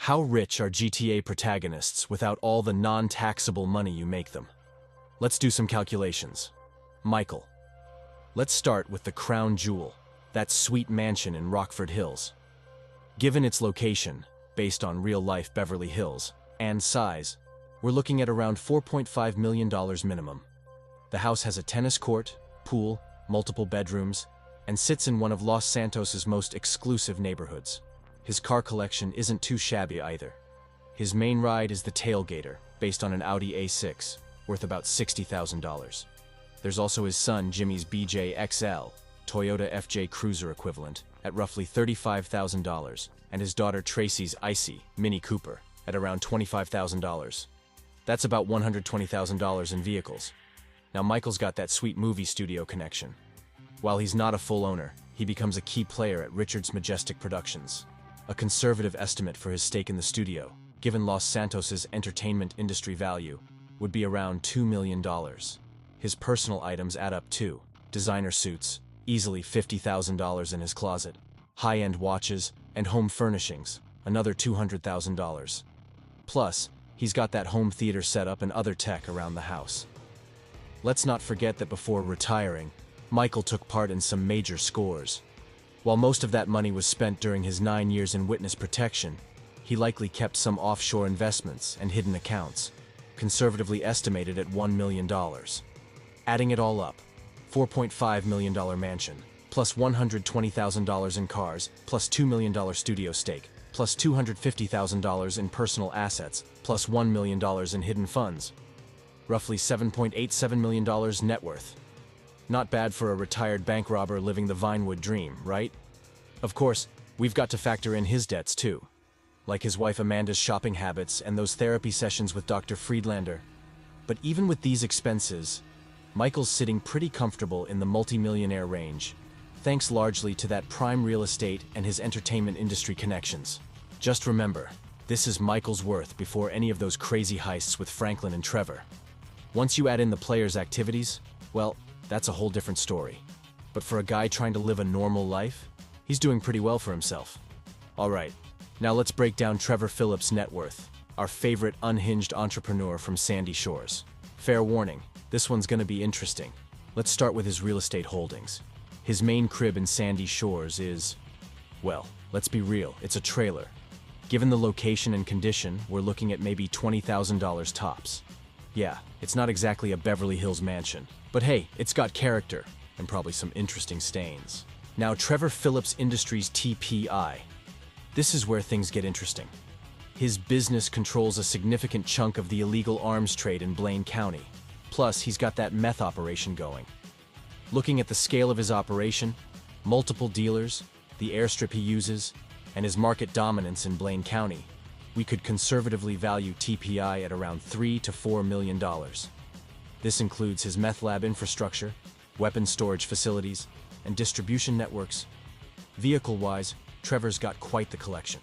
How rich are GTA protagonists without all the non-taxable money you make them? Let's do some calculations. Michael. Let's start with the crown jewel, that sweet mansion in Rockford Hills. Given its location, based on real-life Beverly Hills, and size, we're looking at around $4.5 million minimum. The house has a tennis court, pool, multiple bedrooms, and sits in one of Los Santos's most exclusive neighborhoods. His car collection isn't too shabby either. His main ride is the Tailgater, based on an Audi A6, worth about $60,000. There's also his son Jimmy's BJ XL, Toyota FJ Cruiser equivalent, at roughly $35,000, and his daughter Tracy's Icy, Mini Cooper, at around $25,000. That's about $120,000 in vehicles. Now Michael's got that sweet movie studio connection. While he's not a full owner, he becomes a key player at Richard's Majestic Productions. A conservative estimate for his stake in the studio, given Los Santos's entertainment industry value, would be around $2 million. His personal items add up too. Designer suits, easily $50,000 in his closet, high-end watches, and home furnishings, another $200,000. Plus, he's got that home theater setup and other tech around the house. Let's not forget that before retiring, Michael took part in some major scores. While most of that money was spent during his 9 years in witness protection, he likely kept some offshore investments and hidden accounts, conservatively estimated at $1 million. Adding it all up, $4.5 million mansion, plus $120,000 in cars, plus $2 million studio stake, plus $250,000 in personal assets, plus $1 million in hidden funds. Roughly $7.87 million net worth. Not bad for a retired bank robber living the Vinewood dream, right? Of course, we've got to factor in his debts too, like his wife Amanda's shopping habits and those therapy sessions with Dr. Friedlander. But even with these expenses, Michael's sitting pretty comfortable in the multi-millionaire range, thanks largely to that prime real estate and his entertainment industry connections. Just remember, this is Michael's worth before any of those crazy heists with Franklin and Trevor. Once you add in the players' activities, well, that's a whole different story. But for a guy trying to live a normal life, he's doing pretty well for himself. Alright, now let's break down Trevor Philips' net worth, our favorite unhinged entrepreneur from Sandy Shores. Fair warning, this one's gonna be interesting. Let's start with his real estate holdings. His main crib in Sandy Shores is, well, let's be real, it's a trailer. Given the location and condition, we're looking at maybe $20,000 tops. Yeah, it's not exactly a Beverly Hills mansion, but hey, it's got character, and probably some interesting stains. Now, Trevor Philips Industries TPI. This is where things get interesting. His business controls a significant chunk of the illegal arms trade in Blaine County. Plus, he's got that meth operation going. Looking at the scale of his operation, multiple dealers, the airstrip he uses, and his market dominance in Blaine County, we could conservatively value TPI at around $3 to $4 million. This includes his meth lab infrastructure, weapons storage facilities, and distribution networks. Vehicle-wise, Trevor's got quite the collection.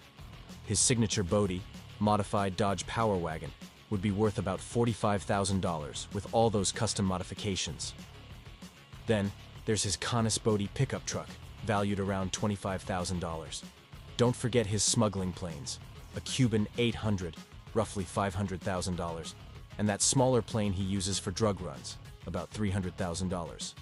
His signature Bodie, modified Dodge Power Wagon, would be worth about $45,000 with all those custom modifications. Then, there's his Canis Bodie pickup truck, valued around $25,000. Don't forget his smuggling planes, a Cuban 800, roughly $500,000, and that smaller plane he uses for drug runs, about $300,000.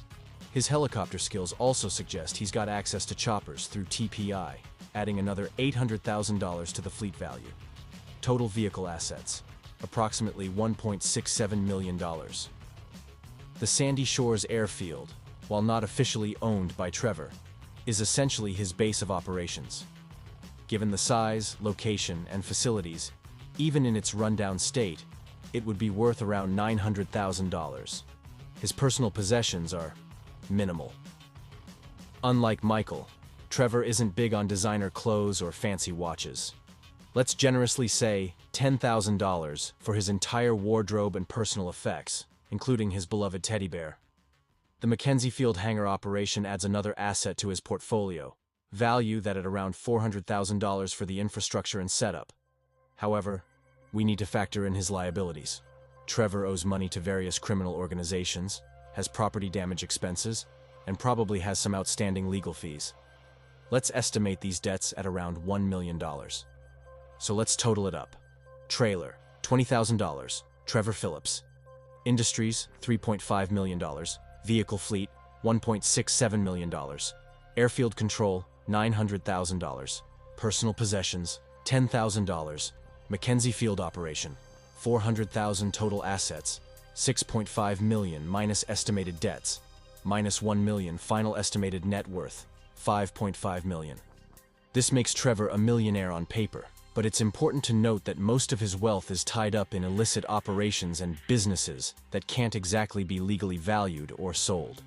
His helicopter skills also suggest he's got access to choppers through TPI, adding another $800,000 to the fleet value. Total vehicle assets, approximately $1.67 million. The Sandy Shores Airfield, while not officially owned by Trevor, is essentially his base of operations. Given the size, location, and facilities, even in its rundown state, it would be worth around $900,000. His personal possessions are minimal. Unlike Michael, Trevor isn't big on designer clothes or fancy watches. Let's generously say $10,000 for his entire wardrobe and personal effects, including his beloved teddy bear. The Mackenzie Field hangar operation adds another asset to his portfolio, value that at around $400,000 for the infrastructure and setup. However, we need to factor in his liabilities. Trevor owes money to various criminal organizations, has property damage expenses, and probably has some outstanding legal fees. Let's estimate these debts at around $1 million. So let's total it up. Trailer, $20,000. Trevor Philips. Industries, $3.5 million. Vehicle fleet, $1.67 million. Airfield control, $900,000. Personal possessions, $10,000. Mackenzie field operation, $400,000. Total assets, $6.5 million minus estimated debts, minus $1 million. Final estimated net worth, $5.5 million. This makes Trevor a millionaire on paper, but it's important to note that most of his wealth is tied up in illicit operations and businesses that can't exactly be legally valued or sold.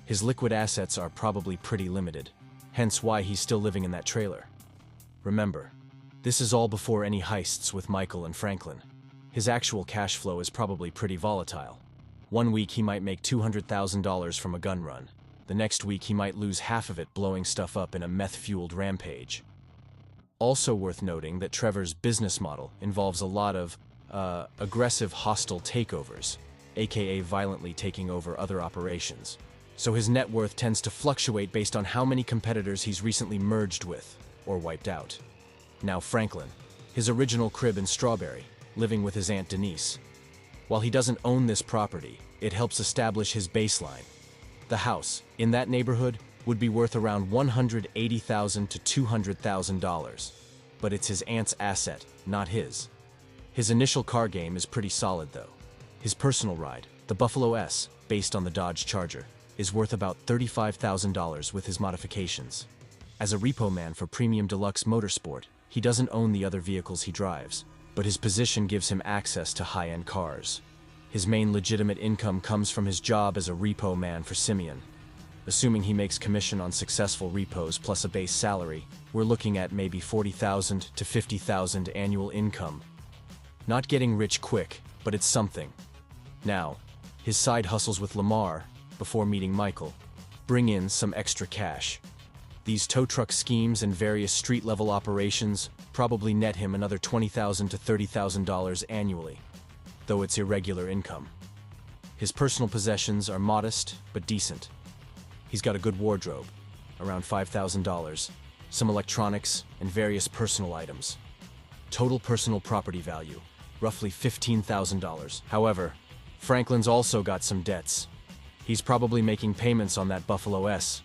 His liquid assets are probably pretty limited, hence why he's still living in that trailer. Remember, this is all before any heists with Michael and Franklin. His actual cash flow is probably pretty volatile. One week he might make $200,000 from a gun run. The next week he might lose half of it blowing stuff up in a meth-fueled rampage. Also worth noting that Trevor's business model involves a lot of aggressive hostile takeovers, aka violently taking over other operations. So his net worth tends to fluctuate based on how many competitors he's recently merged with or wiped out. Now Franklin, his original crib in Strawberry, living with his Aunt Denise. While he doesn't own this property, it helps establish his baseline. The house, in that neighborhood, would be worth around $180,000 to $200,000. But it's his aunt's asset, not his. His initial car game is pretty solid though. His personal ride, the Buffalo S, based on the Dodge Charger, is worth about $35,000 with his modifications. As a repo man for Premium Deluxe Motorsport, he doesn't own the other vehicles he drives, but his position gives him access to high-end cars. His main legitimate income comes from his job as a repo man for Simeon. Assuming he makes commission on successful repos plus a base salary, we're looking at maybe $40,000 to $50,000 annual income. Not getting rich quick, but it's something. Now, his side hustles with Lamar, before meeting Michael, bring in some extra cash. These tow truck schemes and various street-level operations probably net him another $20,000 to $30,000 annually, though it's irregular income. His personal possessions are modest but decent. He's got a good wardrobe, around $5,000, some electronics, and various personal items. Total personal property value, roughly $15,000. However, Franklin's also got some debts. He's probably making payments on that Buffalo S,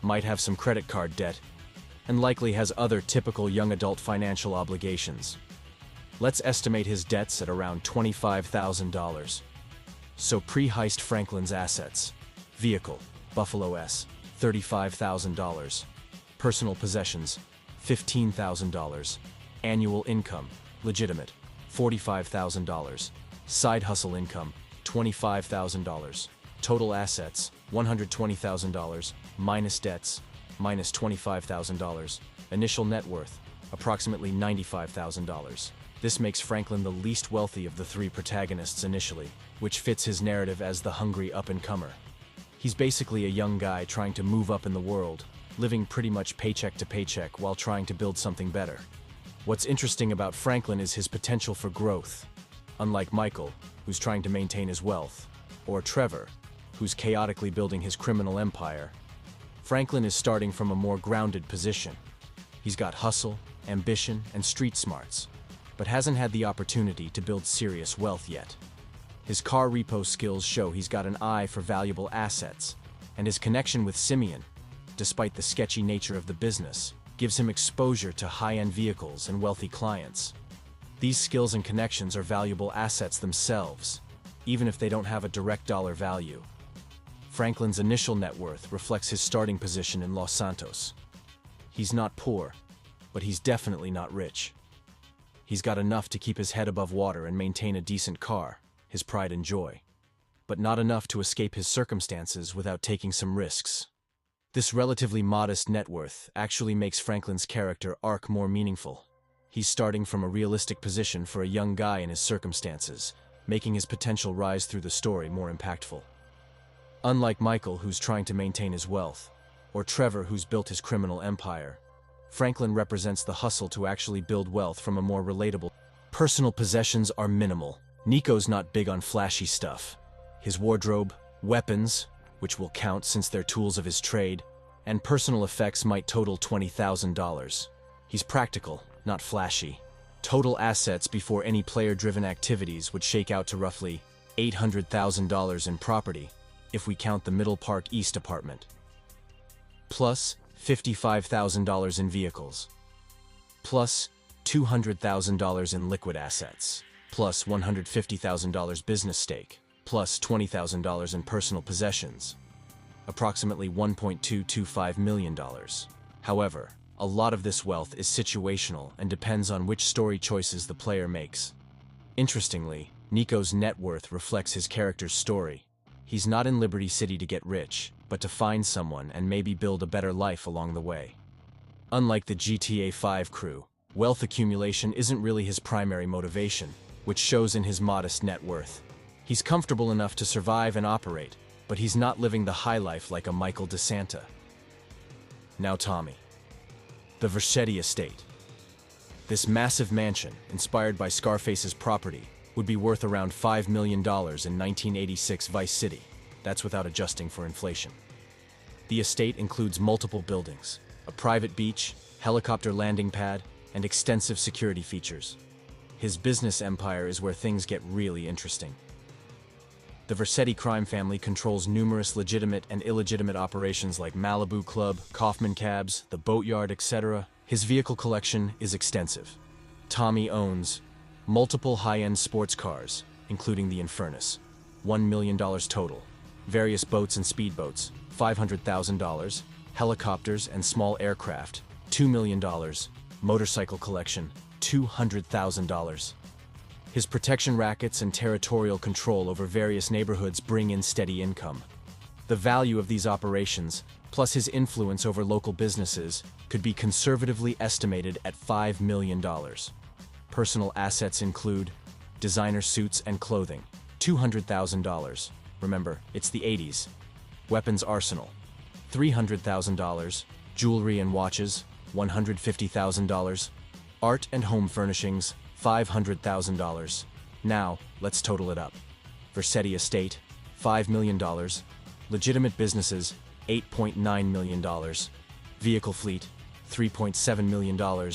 might have some credit card debt, and likely has other typical young adult financial obligations. Let's estimate his debts at around $25,000. So pre-heist Franklin's assets: vehicle, Buffalo S, $35,000. Personal possessions, $15,000. Annual income, legitimate, $45,000. Side hustle income, $25,000. Total assets, $120,000, minus debts, minus $25,000. Initial net worth, approximately $95,000. This makes Franklin the least wealthy of the three protagonists initially, which fits his narrative as the hungry up-and-comer. He's basically a young guy trying to move up in the world, living pretty much paycheck to paycheck while trying to build something better. What's interesting about Franklin is his potential for growth. Unlike Michael, who's trying to maintain his wealth, or Trevor, who's chaotically building his criminal empire, Franklin is starting from a more grounded position. He's got hustle, ambition, and street smarts, but hasn't had the opportunity to build serious wealth yet. His car repo skills show he's got an eye for valuable assets, and his connection with Simeon, despite the sketchy nature of the business, gives him exposure to high-end vehicles and wealthy clients. These skills and connections are valuable assets themselves, even if they don't have a direct dollar value. Franklin's initial net worth reflects his starting position in Los Santos. He's not poor, but he's definitely not rich. He's got enough to keep his head above water and maintain a decent car, his pride and joy, but not enough to escape his circumstances without taking some risks. This relatively modest net worth actually makes Franklin's character arc more meaningful. He's starting from a realistic position for a young guy in his circumstances, making his potential rise through the story more impactful. Unlike Michael, who's trying to maintain his wealth, or Trevor, who's built his criminal empire, Franklin represents the hustle to actually build wealth from a more relatable. Personal possessions are minimal. Nico's not big on flashy stuff. His wardrobe, weapons, which will count since they're tools of his trade, and personal effects might total $20,000. He's practical, not flashy. Total assets before any player-driven activities would shake out to roughly $800,000 in property, if we count the Middle Park East apartment, plus $55,000 in vehicles, plus $200,000 in liquid assets, plus $150,000 business stake, plus $20,000 in personal possessions, approximately $1.225 million. However, a lot of this wealth is situational and depends on which story choices the player makes. Interestingly, Nico's net worth reflects his character's story. He's not in Liberty City to get rich, but to find someone and maybe build a better life along the way. Unlike the GTA 5 crew, wealth accumulation isn't really his primary motivation, which shows in his modest net worth. He's comfortable enough to survive and operate, but he's not living the high life like a Michael DeSanta. Now Tommy. The Vercetti estate. This massive mansion, inspired by Scarface's property, would be worth around $5 million in 1986 Vice City. That's without adjusting for inflation. The estate includes multiple buildings, a private beach, helicopter landing pad, and extensive security features. His business empire is where things get really interesting. The Vercetti crime family controls numerous legitimate and illegitimate operations like Malibu Club, Kaufman Cabs, the Boatyard, etc. His vehicle collection is extensive. Tommy owns multiple high-end sports cars, including the Infernus, $1 million total, various boats and speedboats, $500,000, helicopters and small aircraft, $2 million, motorcycle collection, $200,000. His protection rackets and territorial control over various neighborhoods bring in steady income. The value of these operations, plus his influence over local businesses, could be conservatively estimated at $5 million. Personal assets include designer suits and clothing, $200,000. Remember, it's the 80s. Weapons arsenal, $300,000. Jewelry and watches, $150,000. Art and home furnishings, $500,000. Now, let's total it up. Vercetti estate, $5 million. Legitimate businesses, $8.9 million. Vehicle fleet, $3.7 million.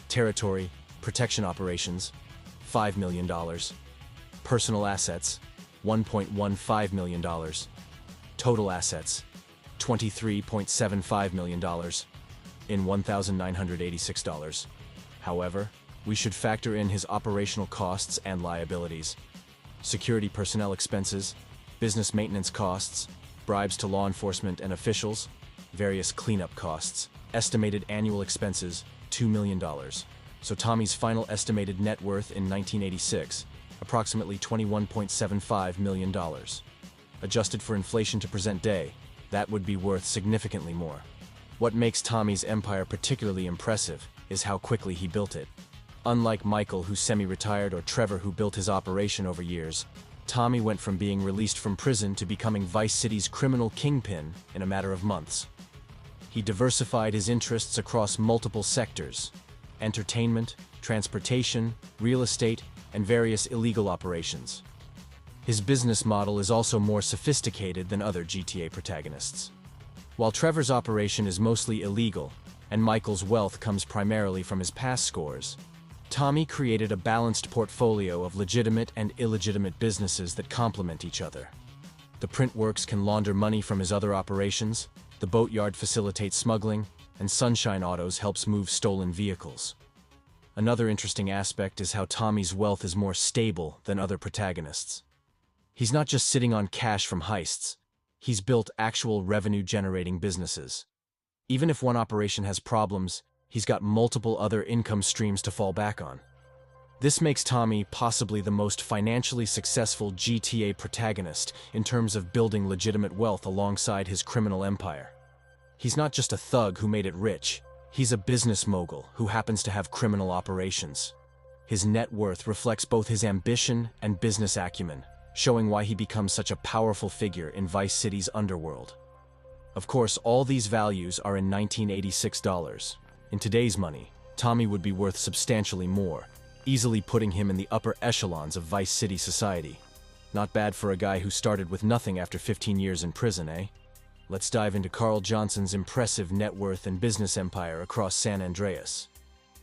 Territory, protection operations, $5 million. Personal assets, $1.15 million. Total assets, $23.75 million in $1,986. However, we should factor in his operational costs and liabilities, security personnel expenses, business maintenance costs, bribes to law enforcement and officials, various cleanup costs, estimated annual expenses, $2 million. So Tommy's final estimated net worth in 1986, approximately $21.75 million. Adjusted for inflation to present day, that would be worth significantly more. What makes Tommy's empire particularly impressive is how quickly he built it. Unlike Michael, who semi-retired, or Trevor, who built his operation over years, Tommy went from being released from prison to becoming Vice City's criminal kingpin in a matter of months. He diversified his interests across multiple sectors: entertainment, transportation, real estate, and various illegal operations. His business model is also more sophisticated than other GTA protagonists. While Trevor's operation is mostly illegal, and Michael's wealth comes primarily from his past scores, Tommy created a balanced portfolio of legitimate and illegitimate businesses that complement each other. The print works can launder money from his other operations, the Boatyard facilitates smuggling, and Sunshine Autos helps move stolen vehicles. Another interesting aspect is how Tommy's wealth is more stable than other protagonists. He's not just sitting on cash from heists, he's built actual revenue-generating businesses. Even if one operation has problems, he's got multiple other income streams to fall back on. This makes Tommy possibly the most financially successful GTA protagonist in terms of building legitimate wealth alongside his criminal empire. He's not just a thug who made it rich, he's a business mogul who happens to have criminal operations. His net worth reflects both his ambition and business acumen, showing why he becomes such a powerful figure in Vice City's underworld. Of course, all these values are in 1986 dollars. In today's money, Tommy would be worth substantially more, easily putting him in the upper echelons of Vice City society. Not bad for a guy who started with nothing after 15 years in prison, eh? Let's dive into Carl Johnson's impressive net worth and business empire across San Andreas.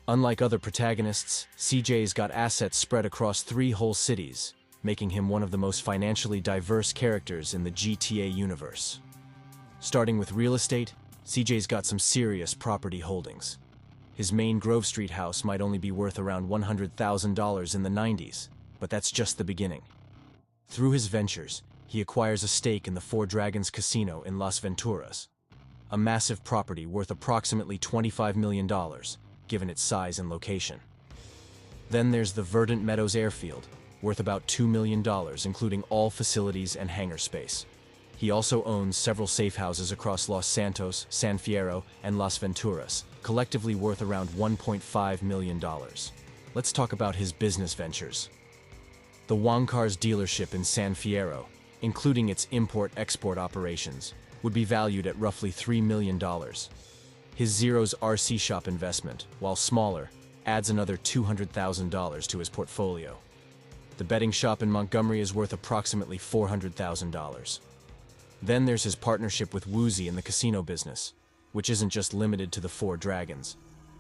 Unlike other protagonists, CJ's got assets spread across 3 whole cities, making him one of the most financially diverse characters in the GTA universe. Starting with real estate, CJ's got some serious property holdings. His main Grove Street house might only be worth around $100,000 in the 90s, but that's just the beginning. Through his ventures, he acquires a stake in the Four Dragons Casino in Las Venturas, a massive property worth approximately $25 million, given its size and location. Then there's the Verdant Meadows Airfield, worth about $2 million, including all facilities and hangar space. He also owns several safe houses across Los Santos, San Fierro, and Las Venturas, collectively worth around $1.5 million. Let's talk about his business ventures. The Wang Cars dealership in San Fierro, including its import-export operations, would be valued at roughly $3 million. His Zero's RC shop investment, while smaller, adds another $200,000 to his portfolio. The betting shop in Montgomery is worth approximately $400,000. Then there's his partnership with Woozy in the casino business, which isn't just limited to the Four Dragons.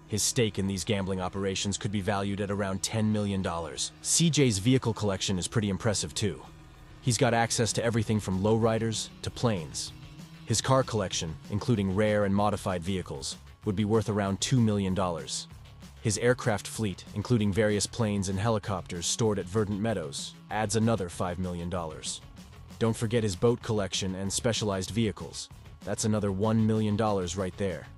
His stake in these gambling operations could be valued at around $10 million. CJ's vehicle collection is pretty impressive too. He's got access to everything from lowriders to planes. His car collection, including rare and modified vehicles, would be worth around $2 million. His aircraft fleet, including various planes and helicopters stored at Verdant Meadows, adds another $5 million. Don't forget his boat collection and specialized vehicles. That's another $1 million right there.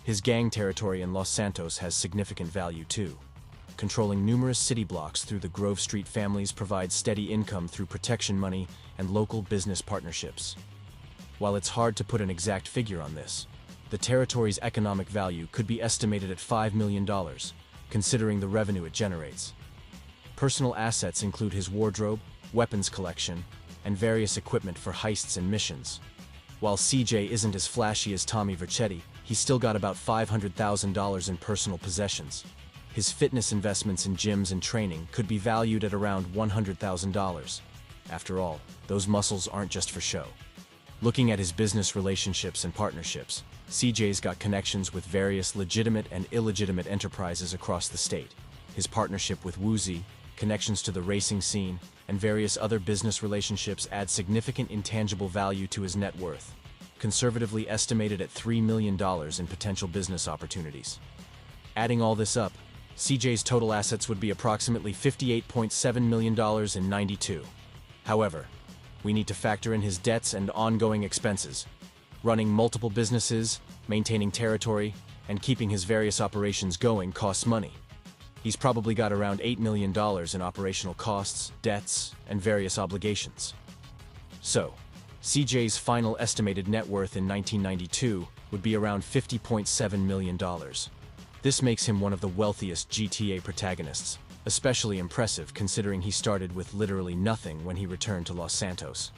His gang territory in Los Santos has significant value too. Controlling numerous city blocks through the Grove Street families provides steady income through protection money and local business partnerships. While it's hard to put an exact figure on this, the territory's economic value could be estimated at $5 million, considering the revenue it generates. Personal assets include his wardrobe, weapons collection, and various equipment for heists and missions. While CJ isn't as flashy as Tommy Vercetti, he's still got about $500,000 in personal possessions. His fitness investments in gyms and training could be valued at around $100,000. After all, those muscles aren't just for show. Looking at his business relationships and partnerships, CJ's got connections with various legitimate and illegitimate enterprises across the state. His partnership with Woozy, connections to the racing scene, and various other business relationships add significant intangible value to his net worth, conservatively estimated at $3 million in potential business opportunities. Adding all this up, CJ's total assets would be approximately $58.7 million in '92. However, we need to factor in his debts and ongoing expenses. Running multiple businesses, maintaining territory, and keeping his various operations going costs money. He's probably got around $8 million in operational costs, debts, and various obligations. So, CJ's final estimated net worth in 1992 would be around $50.7 million. This makes him one of the wealthiest GTA protagonists, especially impressive considering he started with literally nothing when he returned to Los Santos.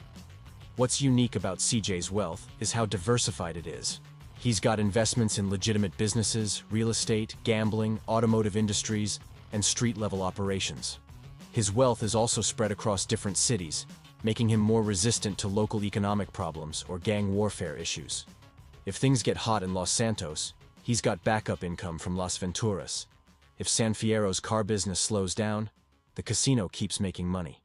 What's unique about CJ's wealth is how diversified it is. He's got investments in legitimate businesses, real estate, gambling, automotive industries, and street-level operations. His wealth is also spread across different cities, making him more resistant to local economic problems or gang warfare issues. If things get hot in Los Santos, he's got backup income from Las Venturas. If San Fierro's car business slows down, the casino keeps making money.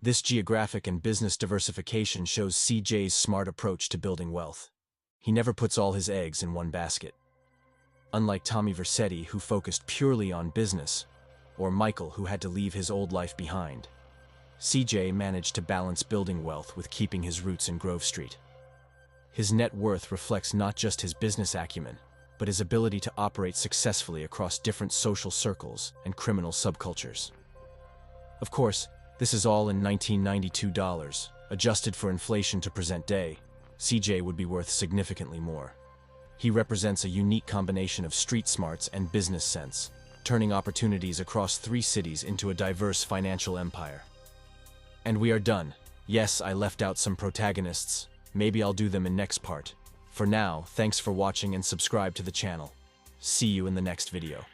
This geographic and business diversification shows CJ's smart approach to building wealth. He never puts all his eggs in one basket. Unlike Tommy Vercetti, who focused purely on business, or Michael, who had to leave his old life behind, CJ managed to balance building wealth with keeping his roots in Grove Street. His net worth reflects not just his business acumen, but his ability to operate successfully across different social circles and criminal subcultures. Of course, this is all in 1992 dollars. Adjusted for inflation to present day, CJ would be worth significantly more. He represents a unique combination of street smarts and business sense, turning opportunities across 3 cities into a diverse financial empire. And we are done. Yes, I left out some protagonists. Maybe I'll do them in next part. For now, thanks for watching and subscribe to the channel. See you in the next video.